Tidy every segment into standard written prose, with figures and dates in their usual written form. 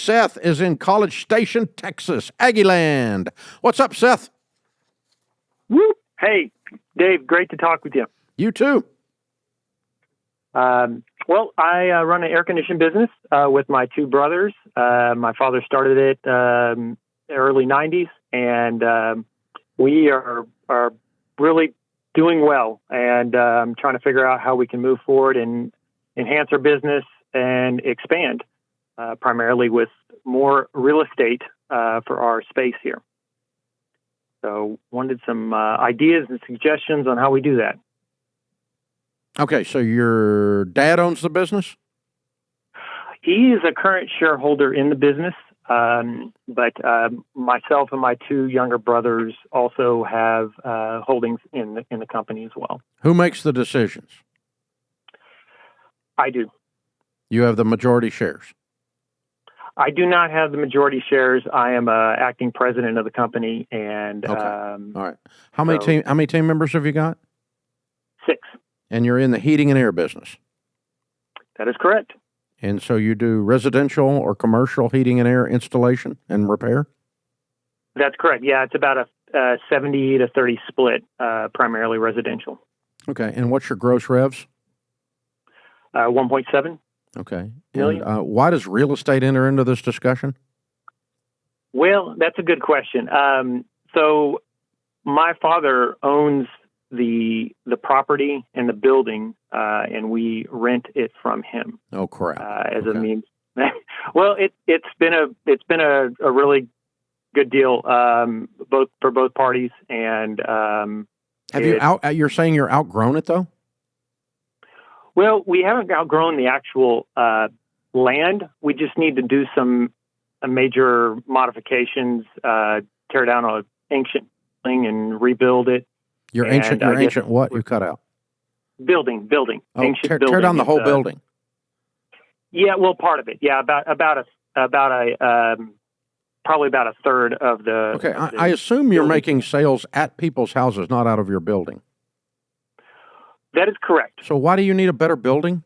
Seth is in College Station, Texas, Aggieland. What's up, Seth? Woo! Hey, Dave, great to talk with you. You too. Well, I run an air conditioning business with my two brothers. My father started it early 90s, and we are really doing well, and trying to figure out how we can move forward and enhance our business and expand, primarily with more real estate for our space here. So wanted some ideas and suggestions on how we do that. Okay, so your dad owns the business? He is a current shareholder in the business, but myself and my two younger brothers also have holdings in the company as well. Who makes the decisions? I do. You have the majority shares? I do not have the majority shares. I am acting president of the company, and okay. All right. How many team members have you got? 6. And you're in the heating and air business? That is correct. And so you do residential or commercial heating and air installation and repair? That's correct. Yeah, it's about a 70 to 30 split, primarily residential. Okay. And what's your gross revs? 1.7. Okay. Million. And why does real estate enter into this discussion? Well, that's a good question. So my father owns the property and the building, and we rent it from him. Oh crap! As a means. Well, it's been a really good deal, both for both parties. And you're saying you're outgrown it though? Well, we haven't outgrown the actual land. We just need to do some major modifications, tear down an ancient thing and rebuild it. Your ancient what? You cut out? Building. Oh, Ancient tear building. Down the whole building. Yeah, well, part of it. Yeah, probably about a third of the. Okay, I assume you're making sales at people's houses, not out of your building. That is correct. So why do you need a better building?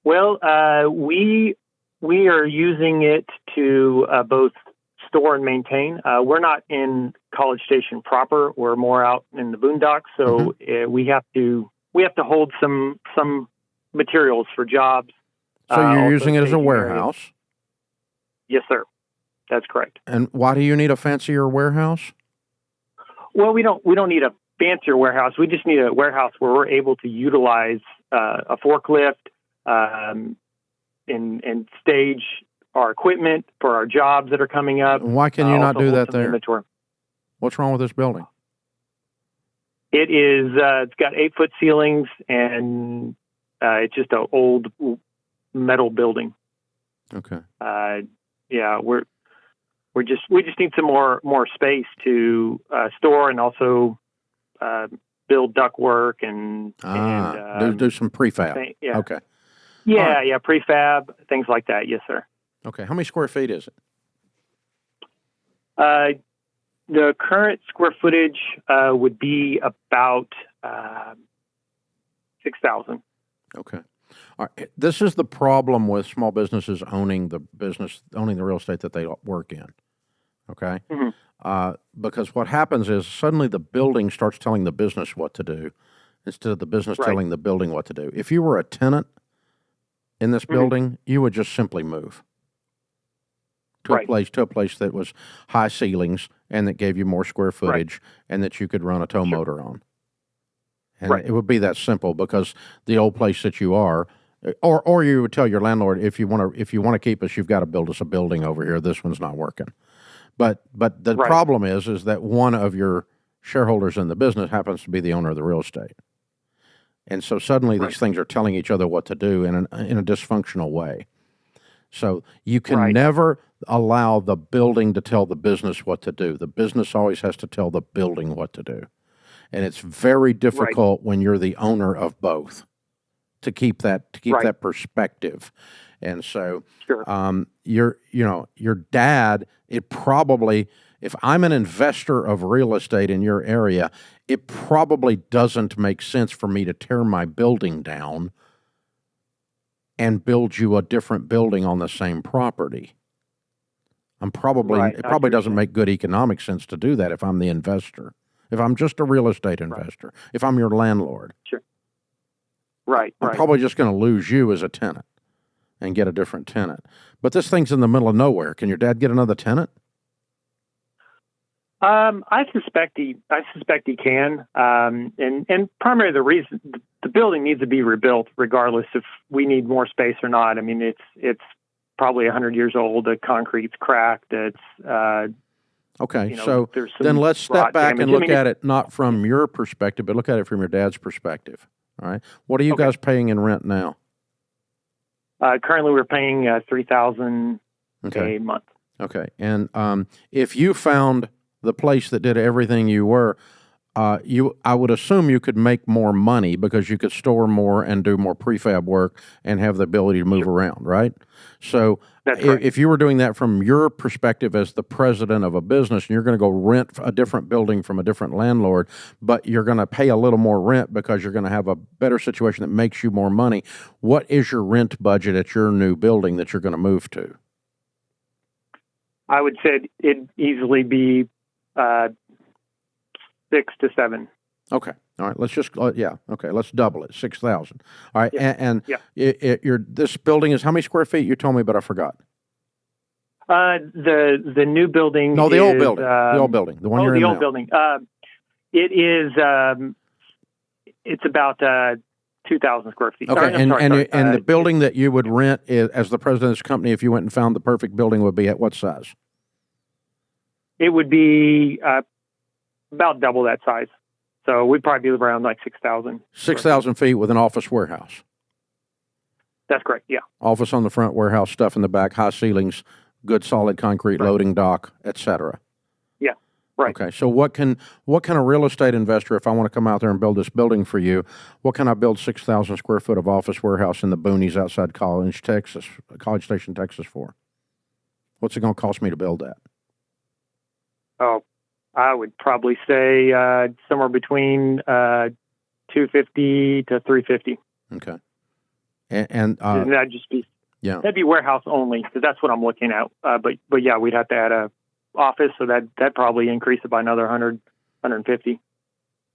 Well, we are using it to both store and maintain. We're not in College Station proper. We're more out in the boondocks, so we have to hold some materials for jobs. So you're using it as a warehouse? Areas. Yes, sir. That's correct. And why do you need a fancier warehouse? Well, we don't need a fancier warehouse. We just need a warehouse where we're able to utilize a forklift and stage our equipment for our jobs that are coming up. Why can you not do that there? Inventory. What's wrong with this building? It is. It's got 8-foot ceilings, and it's just an old metal building. Okay. Yeah, we just need some more space to store and also build ductwork and do some prefab. Yeah. Okay. Yeah, right. yeah, prefab, things like that. Yes, sir. Okay. How many square feet is it? The current square footage would be about 6,000. Okay. All right. This is the problem with small businesses owning the real estate that they work in. Okay. Mm-hmm. Because what happens is suddenly the building starts telling the business what to do instead of the business telling the building what to do. If you were a tenant in this building, you would just simply move to a place that was high ceilings and that gave you more square footage and that you could run a tow motor on. And it would be that simple, because the old place that you are, or you would tell your landlord, if you want to keep us, you've got to build us a building over here. This one's not working. But the problem is that one of your shareholders in the business happens to be the owner of the real estate. And so suddenly these things are telling each other what to do in a dysfunctional way. So you can never allow the building to tell the business what to do. The business always has to tell the building what to do. And it's very difficult when you're the owner of both to keep that that perspective. And so your dad, it probably, if I'm an investor of real estate in your area, it probably doesn't make sense for me to tear my building down and build you a different building on the same property. It probably doesn't make good economic sense to do that if I'm the investor, if I'm just a real estate investor, if I'm your landlord. Sure. Right. I'm probably just going to lose you as a tenant and get a different tenant. But this thing's in the middle of nowhere. Can your dad get another tenant? I suspect he can. And primarily the reason the building needs to be rebuilt, regardless if we need more space or not. I mean, it's probably 100 years old. The concrete's cracked. It's okay. So then let's step back and look at it not from your perspective, but look at it from your dad's perspective. All right. What are you guys paying in rent now? Currently, we're paying $3,000 a month. Okay. And if you found the place that did everything you were, I would assume you could make more money because you could store more and do more prefab work and have the ability to move around, right? So if you were doing that from your perspective as the president of a business and you're going to go rent a different building from a different landlord, but you're going to pay a little more rent because you're going to have a better situation that makes you more money, what is your rent budget at your new building that you're going to move to? I would say it'd easily be 6 to 7. Okay. All right. Let's just Okay. Let's double it. 6,000. All right. And this building is how many square feet? You told me, but I forgot. The new building. No, the old building. The old building. The one you're in now. The old building. It is. It's about 2,000 square feet. Okay. And the building that you would rent as the president of this company, if you went and found the perfect building, would be at what size? It would be about double that size. So we'd probably be around like 6,000. 6,000 feet with an office warehouse. That's correct, yeah. Office on the front, warehouse stuff in the back, high ceilings, good solid concrete loading dock, etc. Yeah, right. Okay, so what can a real estate investor, if I want to come out there and build this building for you, what can I build 6,000 square foot of office warehouse in the boonies outside College Station, Texas for? What's it going to cost me to build that? Oh, I would probably say somewhere between $250 to $350. Okay, and that'd just be that'd be warehouse only because that's what I'm looking at. But yeah, we'd have to add a office, so that'd probably increase it by another 100, 150.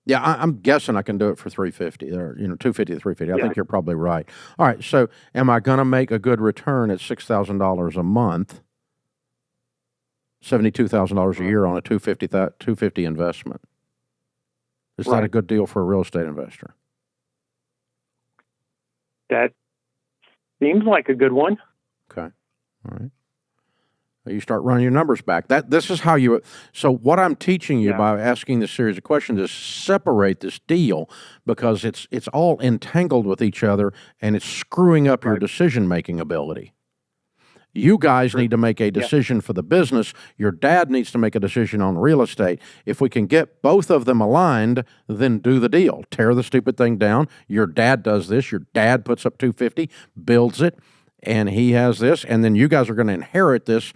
Yeah, I'm guessing I can do it for $350 or $250 to $350. I think you're probably right. All right, so am I going to make a good return at $6,000 a month? $72,000 a year on a $250 investment. Is that a good deal for a real estate investor? That seems like a good one. Okay. All right. You start running your numbers back. This is how you. So what I'm teaching you by asking this series of questions is separate this deal because it's all entangled with each other and it's screwing up your decision-making ability. You guys need to make a decision for the business. Your dad needs to make a decision on real estate. If we can get both of them aligned, then do the deal. Tear the stupid thing down. Your dad does this. Your dad puts up $250, builds it, and he has this. And then you guys are going to inherit this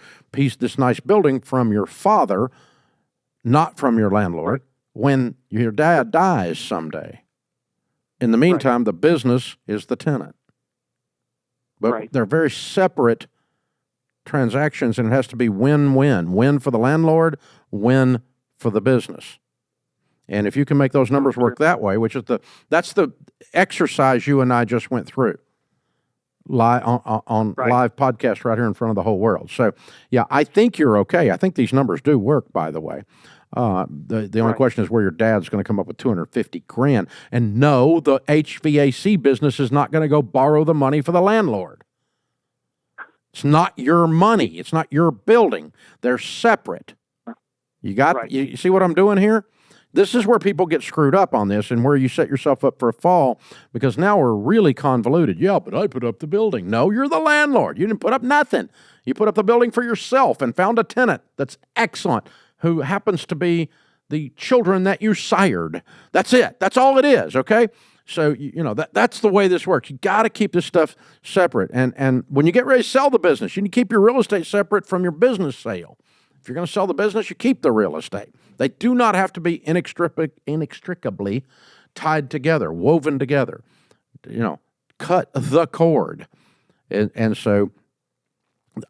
nice building from your father, not from your landlord, when your dad dies someday. In the meantime, the business is the tenant. But they're very separate transactions, and it has to be win-win. Win for the landlord, win for the business. And if you can make those numbers work that way, that's the exercise you and I just went through live on live podcast right here in front of the whole world. So, yeah, I think you're okay. I think these numbers do work, by the way. The only question is where your dad's going to come up with $250,000. And no, the HVAC business is not going to go borrow the money for the landlord. It's not your money. It's not your building. They're separate. You see what I'm doing here? This is where people get screwed up on this and where you set yourself up for a fall because now we're really convoluted. Yeah, but I put up the building. No, you're the landlord. You didn't put up nothing. You put up the building for yourself and found a tenant that's excellent who happens to be the children that you sired. That's it. That's all it is, okay? So, that's the way this works. You got to keep this stuff separate. And when you get ready to sell the business, you need to keep your real estate separate from your business sale. If you're going to sell the business, you keep the real estate. They do not have to be inextricably tied together, woven together. Cut the cord. And so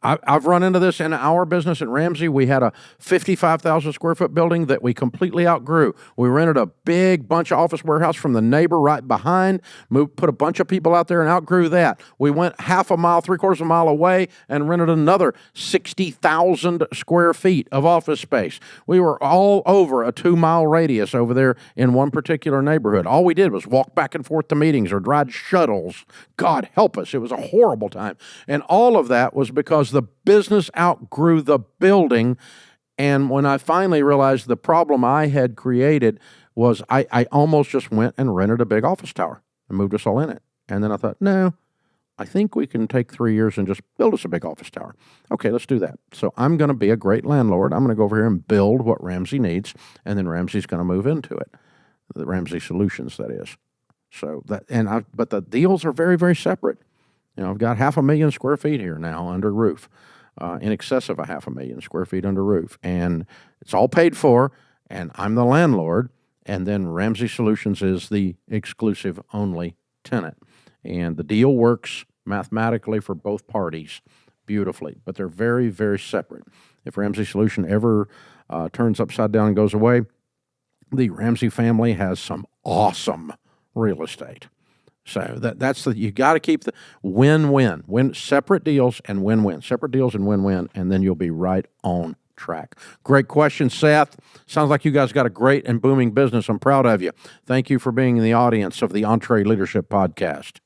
I've run into this in our business at Ramsey. We had a 55,000 square foot building that we completely outgrew. We rented a big bunch of office warehouse from the neighbor right behind, put a bunch of people out there and outgrew that. We went half a mile, 3/4 mile away and rented another 60,000 square feet of office space. We were all over a 2-mile radius over there in one particular neighborhood. All we did was walk back and forth to meetings or ride shuttles. God help us. It was a horrible time. And all of that was because the business outgrew the building. And when I finally realized the problem I had created was I almost just went and rented a big office tower and moved us all in it. And then I thought, no, I think we can take 3 years and just build us a big office tower. Okay, let's do that. So I'm going to be a great landlord. I'm going to go over here and build what Ramsey needs, and then Ramsey's going to move into it. The Ramsey Solutions, that is. So that, but the deals are very, very separate. You know, I've got 500,000 square feet here now under roof, in excess of 500,000 square feet under roof. And it's all paid for, and I'm the landlord, and then Ramsey Solutions is the exclusive only tenant. And the deal works mathematically for both parties beautifully, but they're very, very separate. If Ramsey Solution ever turns upside down and goes away, the Ramsey family has some awesome real estate. So that's you got to keep the win-win, separate deals and win-win, separate deals and win-win, and then you'll be right on track. Great question, Seth. Sounds like you guys got a great and booming business. I'm proud of you. Thank you for being in the audience of the EntreLeadership Podcast.